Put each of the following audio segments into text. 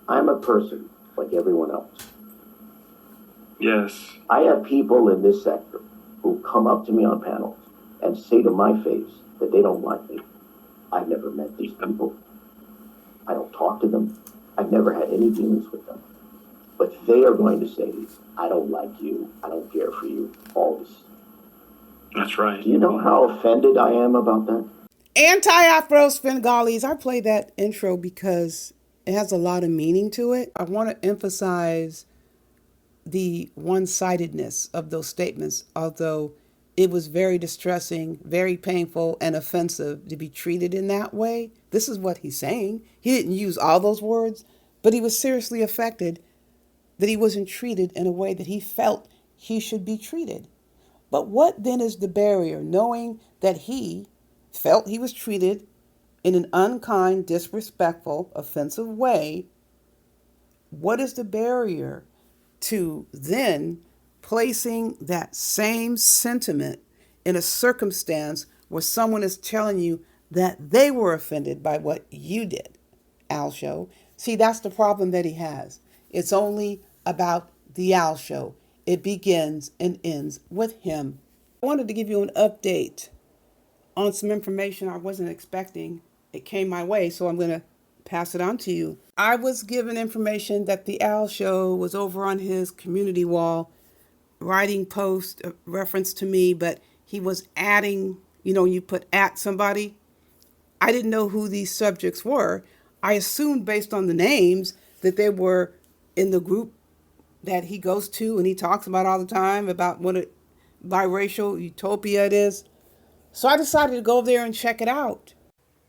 I'm a person like everyone else. Yes. I have people in this sector who come up to me on panels and say to my face that they don't like me. I've never met these people. I don't talk to them. I've never had any dealings with them. But they are going to say, I don't like you. I don't care for you. All this. That's right. Do you know how offended I am about that? Anti-Afro Svengalis. I play that intro because it has a lot of meaning to it. I want to emphasize the one-sidedness of those statements, although it was very distressing, very painful, and offensive to be treated in that way. This is what he's saying. He didn't use all those words, but he was seriously affected that he wasn't treated in a way that he felt he should be treated. But what then is the barrier, knowing that he felt he was treated in an unkind, disrespectful, offensive way? What is the barrier to then placing that same sentiment in a circumstance where someone is telling you that they were offended by what you did, Al Show? See, that's the problem that he has. It's only about the Al Show. It begins and ends with him. I wanted to give you an update on some information I wasn't expecting. It came my way, so I'm going to pass it on to you. I was given information that the Al Show was over on his community wall writing post reference to me, but he was adding, you put at somebody. I didn't know who these subjects were. I assumed based on the names that they were in the group that he goes to and he talks about all the time about what a biracial utopia it is. So I decided to go over there and check it out.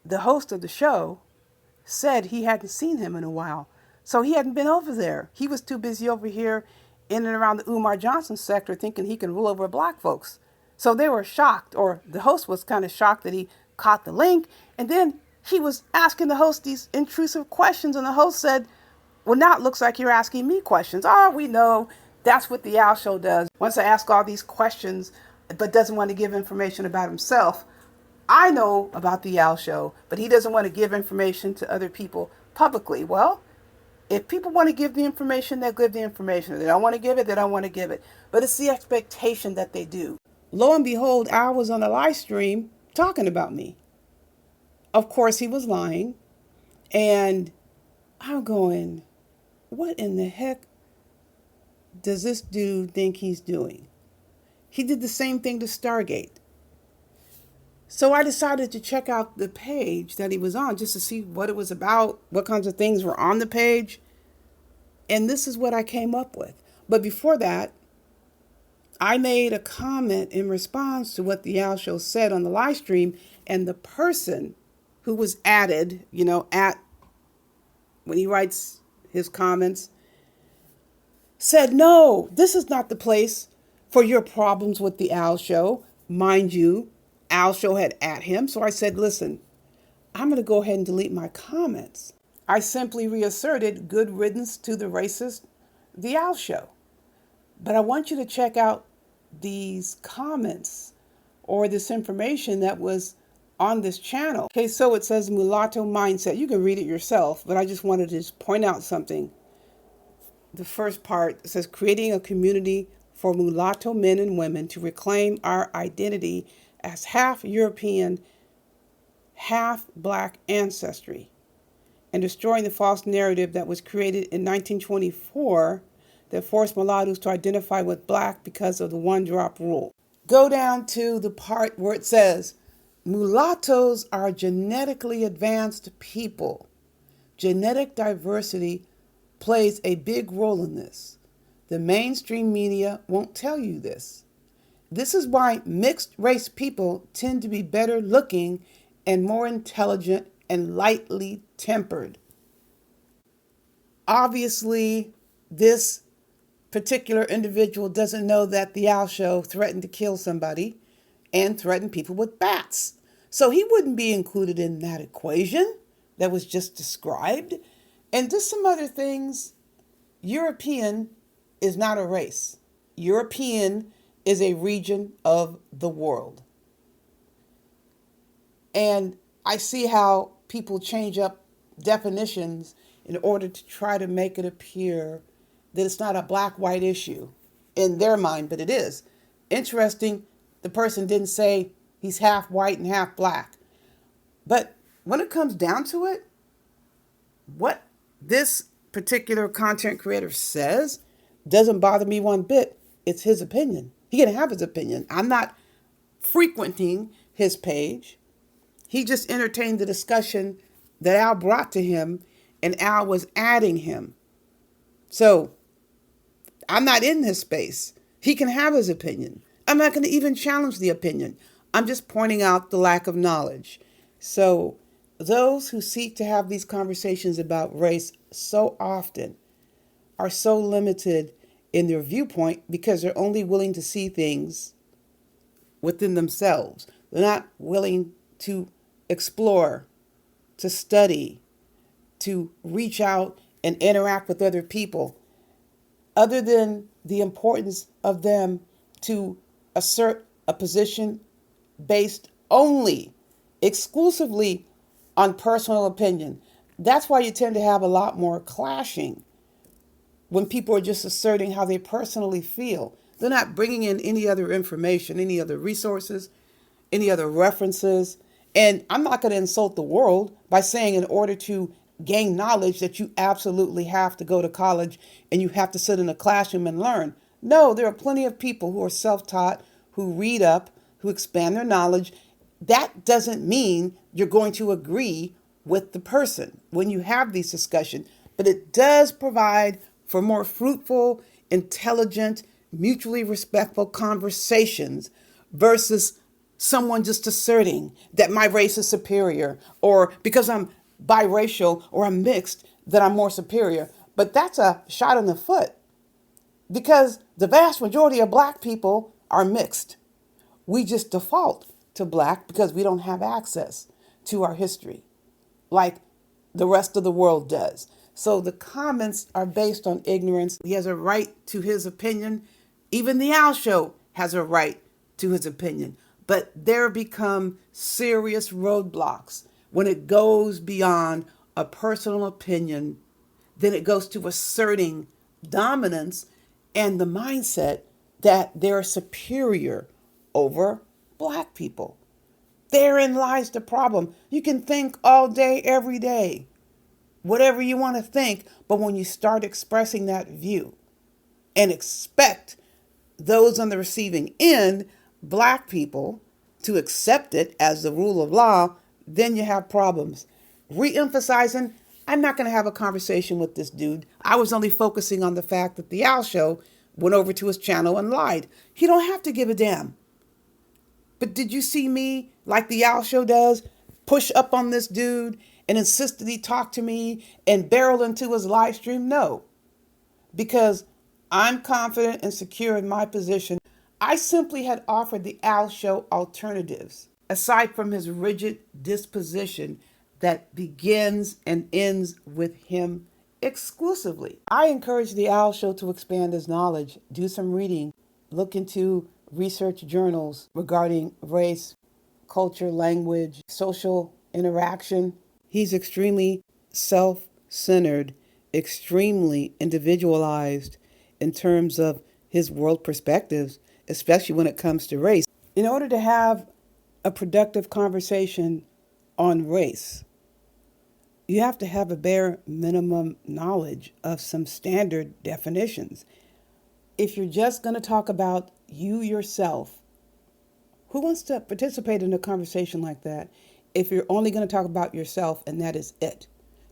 The host of the show said he hadn't seen him in a while. So he hadn't been over there. He was too busy over here in and around the Umar Johnson sector thinking he can rule over black folks. So they were shocked, or the host was kind of shocked that he caught the link. And then he was asking the host these intrusive questions, and the host said, well, now it looks like you're asking me questions. Oh, we know that's what the Al Show does. Once I ask all these questions, but doesn't want to give information about himself. I know about the Al Show, but he doesn't want to give information to other people publicly. Well, if people want to give the information, they'll give the information. If they don't want to give it, they don't want to give it. But it's the expectation that they do. Lo and behold, Al was on a live stream talking about me. Of course, he was lying. And I'm going, what in the heck does this dude think he's doing? He did the same thing to Stargate. So I decided to check out the page that he was on just to see what it was about, what kinds of things were on the page. And this is what I came up with. But before that, I made a comment in response to what the Al Show said on the live stream, and the person who was added, at when he writes his comments, said, no, this is not the place for your problems with the Al Show. Mind you, Al Show had at him. So I said, listen, I'm going to go ahead and delete my comments. I simply reasserted good riddance to the racist, the Al Show. But I want you to check out these comments or this information that was on this channel. Okay, so it says mulatto mindset. You can read it yourself, but I just wanted to just point out something. The first part says creating a community for mulatto men and women to reclaim our identity as half European, half black ancestry, and destroying the false narrative that was created in 1924 that forced mulattoes to identify with black because of the one-drop rule. Go down to the part where it says, mulattoes are genetically advanced people. Genetic diversity plays a big role in this. The mainstream media won't tell you this. This is why mixed race people tend to be better looking and more intelligent and lightly tempered. Obviously, this particular individual doesn't know that the Al Show threatened to kill somebody and threatened people with bats. So he wouldn't be included in that equation that was just described. And just some other things. European is not a race. European is a region of the world. And I see how people change up definitions in order to try to make it appear that it's not a black-white issue in their mind, but it is. Interesting, the person didn't say he's half white and half black. But when it comes down to it, what this particular content creator says doesn't bother me one bit. It's his opinion. He can have his opinion. I'm not frequenting his page. He just entertained the discussion that Al brought to him, and Al was adding him. So I'm not in this space. He can have his opinion. I'm not going to even challenge the opinion. I'm just pointing out the lack of knowledge. So those who seek to have these conversations about race so often are so limited in their viewpoint because they're only willing to see things within themselves. They're not willing to explore, to study, to reach out and interact with other people, other than the importance of them to assert a position based only, exclusively on personal opinion. That's why you tend to have a lot more clashing when people are just asserting how they personally feel. They're not bringing in any other information, any other resources, any other references. And I'm not going to insult the world by saying in order to gain knowledge that you absolutely have to go to college and you have to sit in a classroom and learn. No, there are plenty of people who are self-taught, who read up, who expand their knowledge. That doesn't mean you're going to agree with the person when you have these discussions, but it does provide for more fruitful, intelligent, mutually respectful conversations versus someone just asserting that my race is superior, or because I'm biracial or I'm mixed that I'm more superior. But that's a shot in the foot because the vast majority of black people are mixed. We just default to black because we don't have access to our history like the rest of the world does. So the comments are based on ignorance. He has a right to his opinion. Even the Al Show has a right to his opinion. But there become serious roadblocks when it goes beyond a personal opinion. Then it goes to asserting dominance and the mindset that they're superior over black people. Therein lies the problem. You can think all day, every day, whatever you want to think, but when you start expressing that view and expect those on the receiving end, black people, to accept it as the rule of law, then you have problems. Re-emphasizing, I'm not going to have a conversation with this dude. I was only focusing on the fact that the Al Show went over to his channel and lied. He don't have to give a damn. But did you see me, like the Al Show does, push up on this dude and insist that he talk to me and barrel into his live stream? No, because I'm confident and secure in my position. I simply had offered the Al Show alternatives, aside from his rigid disposition that begins and ends with him exclusively. I encourage the Al Show to expand his knowledge, do some reading, look into research journals regarding race, culture, language, social interaction. He's extremely self-centered, extremely individualized in terms of his world perspectives, especially when it comes to race. In order to have a productive conversation on race, you have to have a bare minimum knowledge of some standard definitions. If you're just going to talk about you yourself, who wants to participate in a conversation like that if you're only going to talk about yourself and that is it?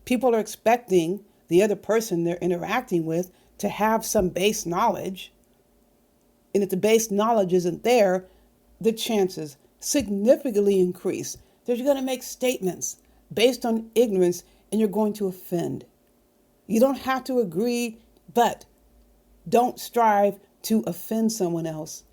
People are expecting the other person they're interacting with to have some base knowledge. And if the base knowledge isn't there, the chances significantly increase that you're going to make statements based on ignorance and you're going to offend. You don't have to agree, but don't strive to offend someone else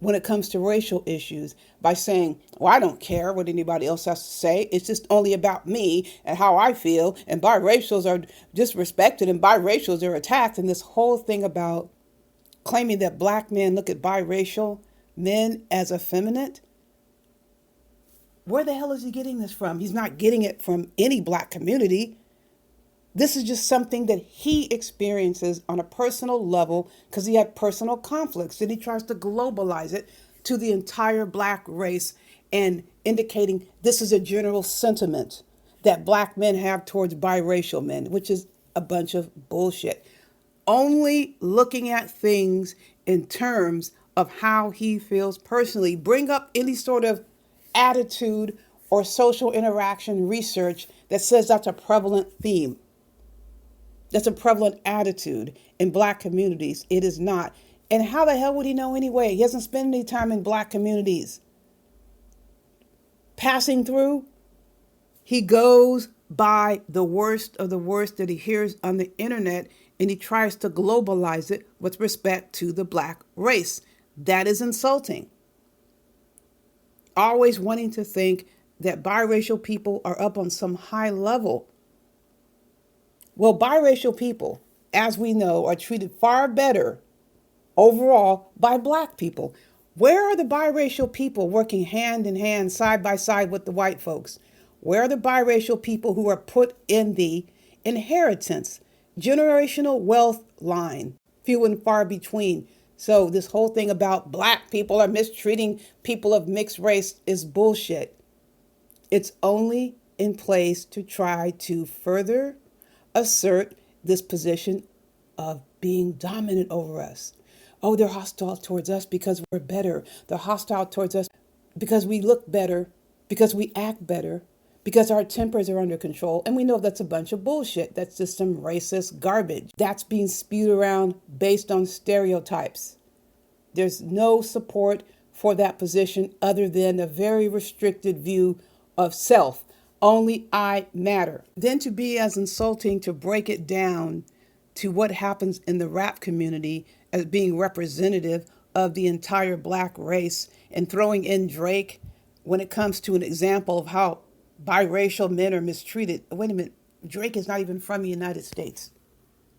when it comes to racial issues by saying, well, I don't care what anybody else has to say. It's just only about me and how I feel. And biracials are disrespected and biracials are attacked. And this whole thing about claiming that black men look at biracial men as effeminate. Where the hell is he getting this from? He's not getting it from any black community. This is just something that he experiences on a personal level because he had personal conflicts. And he tries to globalize it to the entire black race and indicating this is a general sentiment that black men have towards biracial men, which is a bunch of bullshit. Only looking at things in terms of how he feels personally. Bring up any sort of attitude or social interaction research that says that's a prevalent theme. That's a prevalent attitude in black communities. It is not. And how the hell would he know anyway? He hasn't spent any time in black communities. Passing through, he goes by the worst of the worst that he hears on the internet, and he tries to globalize it with respect to the black race. That is insulting. Always wanting to think that biracial people are up on some high level. Well, biracial people, as we know, are treated far better overall by black people. Where are the biracial people working hand in hand, side by side with the white folks? Where are the biracial people who are put in the inheritance, generational wealth line? Few and far between. So this whole thing about black people are mistreating people of mixed race is bullshit. It's only in place to try to further assert this position of being dominant over us. Oh, they're hostile towards us because we're better. They're hostile towards us because we look better, because we act better, because our tempers are under control. And we know that's a bunch of bullshit. That's just some racist garbage. That's being spewed around based on stereotypes. There's no support for that position other than a very restricted view of self. Only I matter. Then to be as insulting to break it down to what happens in the rap community as being representative of the entire black race and throwing in Drake when it comes to an example of how biracial men are mistreated. Wait a minute, Drake is not even from the United States.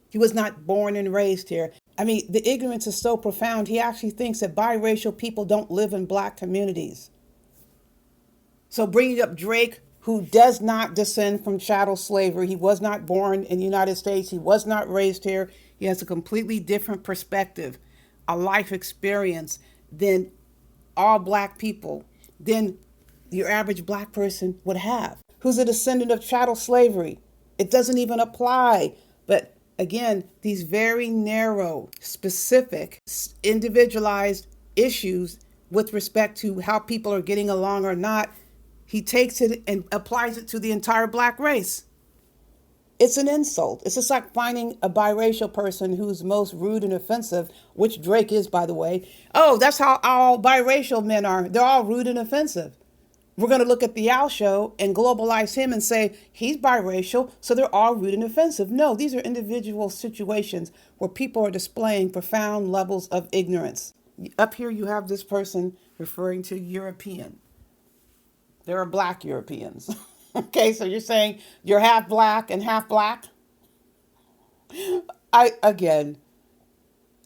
He was not born and raised here. I mean, the ignorance is so profound, he actually thinks that biracial people don't live in black communities. So bringing up Drake, who does not descend from chattel slavery, he was not born in the United States, he was not raised here, he has a completely different perspective, a life experience than all black people, than your average black person would have, who's a descendant of chattel slavery. It doesn't even apply. But again, these very narrow, specific, individualized issues with respect to how people are getting along or not, he takes it and applies it to the entire black race. It's an insult. It's just like finding a biracial person who's most rude and offensive, which Drake is, by the way. Oh, that's how all biracial men are. They're all rude and offensive. We're going to look at the Al Show and globalize him and say he's biracial, so they're all rude and offensive. No, these are individual situations where people are displaying profound levels of ignorance. Up here you have this person referring to European. There are black Europeans. Okay, so you're saying you're half black and half black? Again,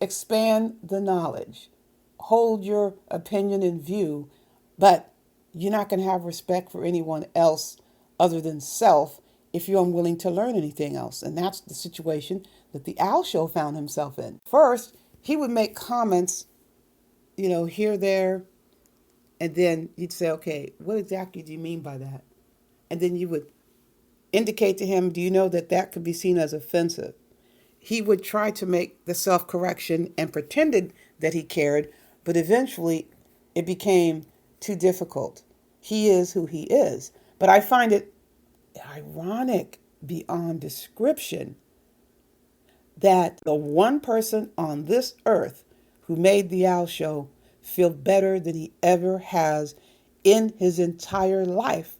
expand the knowledge. Hold your opinion in view, but you're not going to have respect for anyone else other than self if you're unwilling to learn anything else. And that's the situation that the Al Show found himself in. First, he would make comments, here, there, and then you'd say, okay, what exactly do you mean by that? And then you would indicate to him, do you know that that could be seen as offensive? He would try to make the self-correction and pretended that he cared, but eventually it became too difficult. He is who he is. But I find it ironic beyond description that the one person on this earth who made the Al Show feel better than he ever has in his entire life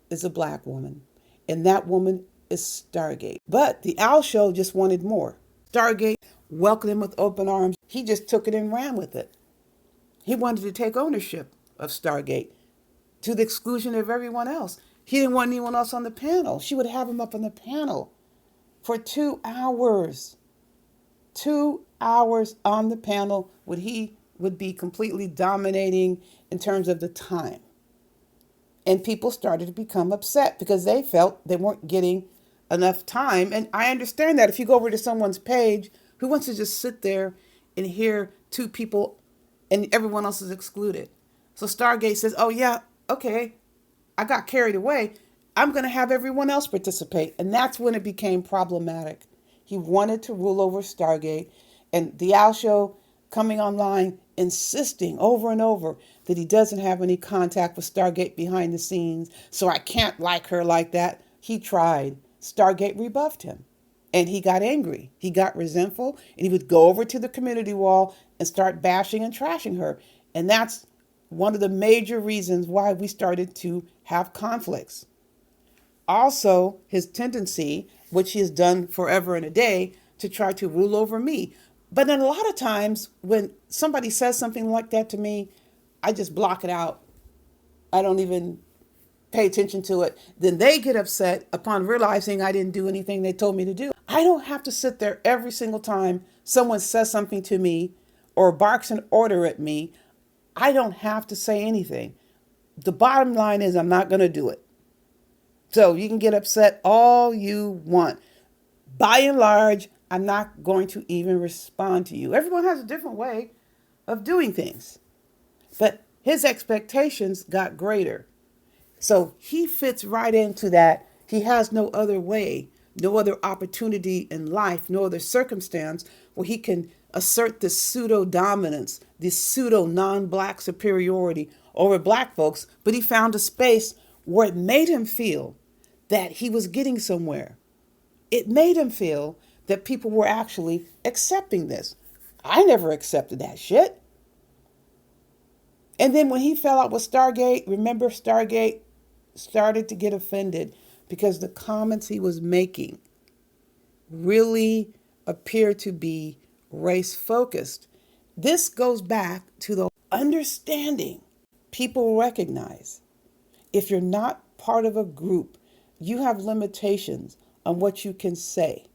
is a black woman. And that woman is Stargate. But the Al Show just wanted more. Stargate welcomed him with open arms. He just took it and ran with it. He wanted to take ownership of Stargate to the exclusion of everyone else. He didn't want anyone else on the panel. She would have him up on the panel for 2 hours. 2 hours on the panel he would be completely dominating in terms of the time. And people started to become upset because they felt they weren't getting enough time. And I understand that if you go over to someone's page, who wants to just sit there and hear two people and everyone else is excluded? So Stargate says, oh, yeah, okay, I got carried away. I'm going to have everyone else participate. And that's when it became problematic. He wanted to rule over Stargate. And the Al Show coming online, insisting over and over that he doesn't have any contact with Stargate behind the scenes. So I can't like her like that. He tried. Stargate rebuffed him. And he got angry. He got resentful. And he would go over to the community wall and start bashing and trashing her. And that's one of the major reasons why we started to have conflicts. Also, his tendency, which he has done forever and a day, to try to rule over me. But then a lot of times when somebody says something like that to me, I just block it out. I don't even pay attention to it. Then they get upset upon realizing I didn't do anything they told me to do. I don't have to sit there every single time someone says something to me or barks an order at me. I don't have to say anything. The bottom line is I'm not going to do it. So you can get upset all you want. By and large, I'm not going to even respond to you. Everyone has a different way of doing things. But his expectations got greater. So he fits right into that. He has no other way, no other opportunity in life, no other circumstance where he can assert this pseudo dominance, this pseudo non-black superiority over black folks. But he found a space where it made him feel that he was getting somewhere. It made him feel that people were actually accepting this. I never accepted that shit. And then when he fell out with Stargate, remember Stargate started to get offended because the comments he was making really appeared to be race focused. This goes back to the understanding people recognize if you're not part of a group, you have limitations on what you can say.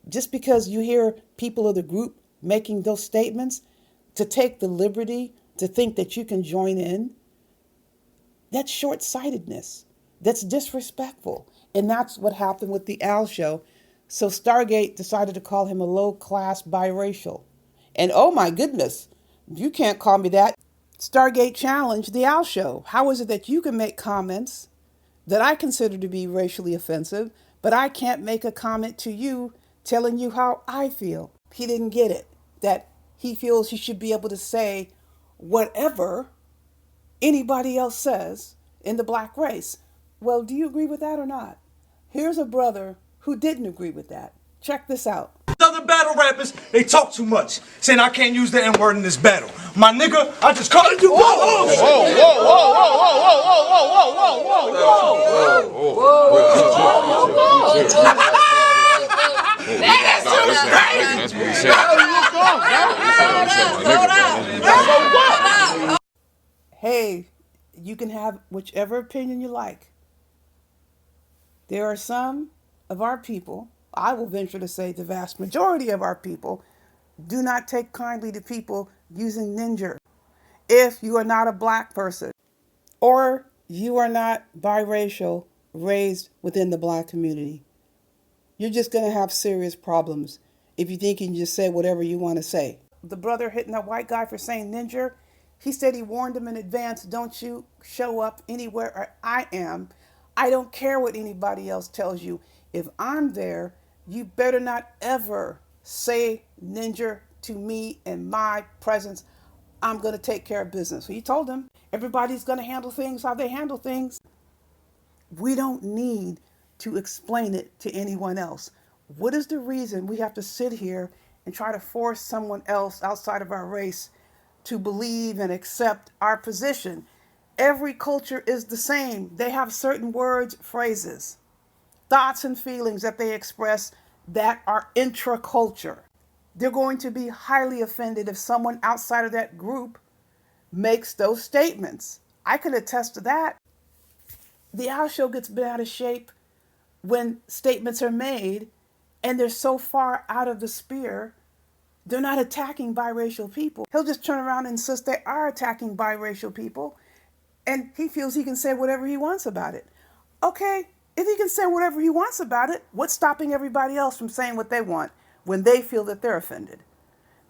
Just because you hear people of the group making those statements, to take the liberty to think that you can join in, that's short-sightedness. That's disrespectful. And that's what happened with the Al Show. So Stargate decided to call him a low-class biracial. And oh my goodness, you can't call me that. Stargate challenged the Al Show. How is it that you can make comments that I consider to be racially offensive, but I can't make a comment to you telling you how I feel? He didn't get it, that he feels he should be able to say whatever anybody else says in the black race. Well, do you agree with that or not? Here's a brother who didn't agree with that. Check this out. Other battle rappers, they talk too much, saying I can't use the N-word in this battle. My nigga, I just called you. That's too crazy. That's what he said. Hey, you can have whichever opinion you like. There are some of our people, I will venture to say the vast majority of our people, do not take kindly to people using ninja. If you are not a black person or you are not biracial, raised within the black community, you're just going to have serious problems if you think you can just say whatever you want to say. The brother hitting that white guy for saying ninja, he said he warned him in advance, don't you show up anywhere I am. I don't care what anybody else tells you. If I'm there, you better not ever say ninja to me in my presence. I'm going to take care of business. So he told him everybody's going to handle things how they handle things. We don't need to explain it to anyone else. What is the reason we have to sit here and try to force someone else outside of our race to believe and accept our position? Every culture is the same. They have certain words, phrases, thoughts, and feelings that they express that are intra-culture. They're going to be highly offended if someone outside of that group makes those statements. I can attest to that. The Al Show gets bent out of shape when statements are made and they're so far out of the sphere, they're not attacking biracial people. He'll just turn around and insist they are attacking biracial people, and he feels he can say whatever he wants about it. Okay, If he can say whatever he wants about it, what's stopping everybody else from saying what they want when they feel that they're offended?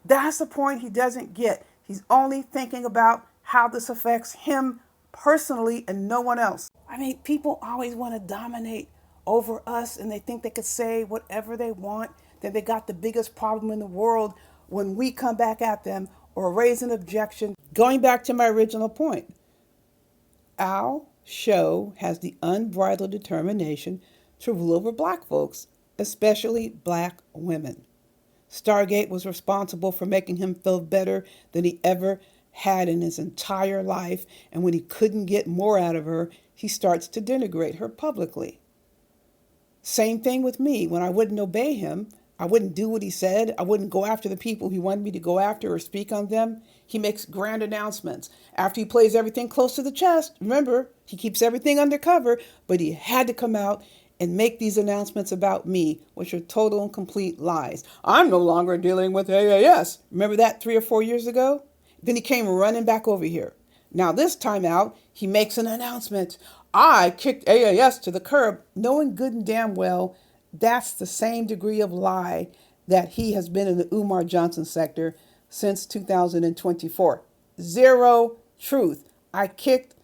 That's the point he doesn't get. He's only thinking about how this affects him personally and no one else. I mean, people always want to dominate over us and they think they could say whatever they want, that they got the biggest problem in the world when we come back at them or raise an objection. Going back to my original point, our show has the unbridled determination to rule over black folks, especially black women. Stargate was responsible for making him feel better than he ever had in his entire life, and when he couldn't get more out of her, he starts to denigrate her publicly. Same thing with me. When I wouldn't obey him, I wouldn't do what he said, I wouldn't go after the people he wanted me to go after or speak on them, he makes grand announcements. After he plays everything close to the chest, remember, he keeps everything undercover, but he had to come out and make these announcements about me, which are total and complete lies. I'm no longer dealing with AAS. Remember that 3 or 4 years ago? Then he came running back over here. Now this time out, he makes an announcement. I kicked AAS to the curb, knowing good and damn well that's the same degree of lie that he has been in the Umar Johnson sector since 2024. Zero truth. I kicked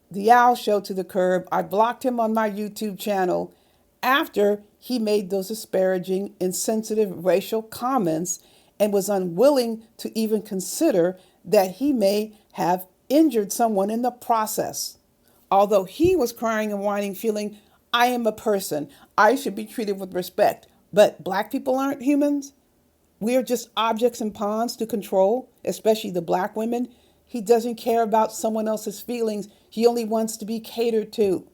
the Owl Show to the curb. I blocked him on my YouTube channel after he made those disparaging, insensitive racial comments and was unwilling to even consider that he may have injured someone in the process. Although he was crying and whining, feeling, I am a person, I should be treated with respect. But black people aren't humans. We are just objects and pawns to control, especially the black women. He doesn't care about someone else's feelings. He only wants to be catered to.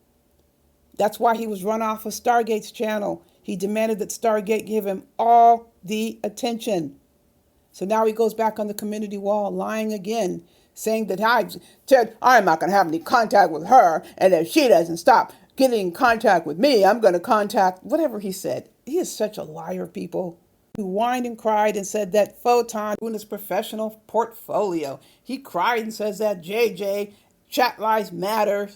That's why he was run off of Stargate's channel. He demanded that Stargate give him all the attention. So now he goes back on the community wall, lying again, saying that I said I'm not going to have any contact with her, and if she doesn't stop getting in contact with me, I'm going to contact whatever he said. He is such a liar, people. He whined and cried and said that Photon in his professional portfolio. He cried and says that JJ, Chat Lives Matter,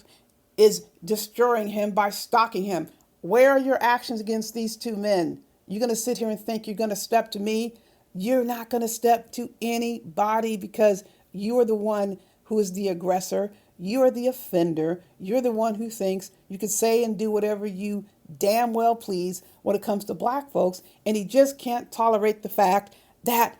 is destroying him by stalking him. Where are your actions against these two men? You're going to sit here and think you're going to step to me? You're not going to step to anybody because you are the one who is the aggressor. You are the offender. You're the one who thinks you can say and do whatever you damn well please when it comes to black folks. And he just can't tolerate the fact that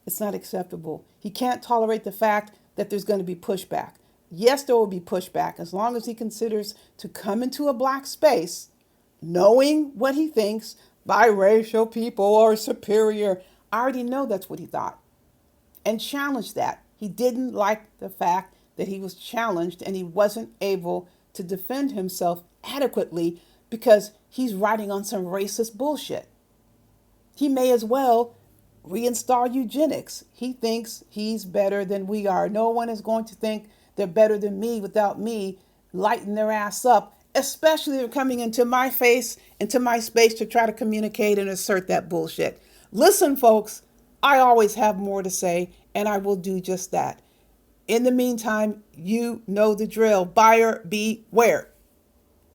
it's not acceptable. He can't tolerate the fact that there's going to be pushback. Yes, there will be pushback as long as he considers to come into a black space knowing what he thinks biracial people are superior. I already know that's what he thought. And challenged that. He didn't like the fact that he was challenged and he wasn't able to defend himself adequately because he's riding on some racist bullshit. He may as well reinstall eugenics. He thinks he's better than we are. No one is going to think they're better than me without me lighting their ass up, especially if they're coming into my face, into my space to try to communicate and assert that bullshit. Listen, folks, I always have more to say, and I will do just that. In the meantime, you know the drill. Buyer beware.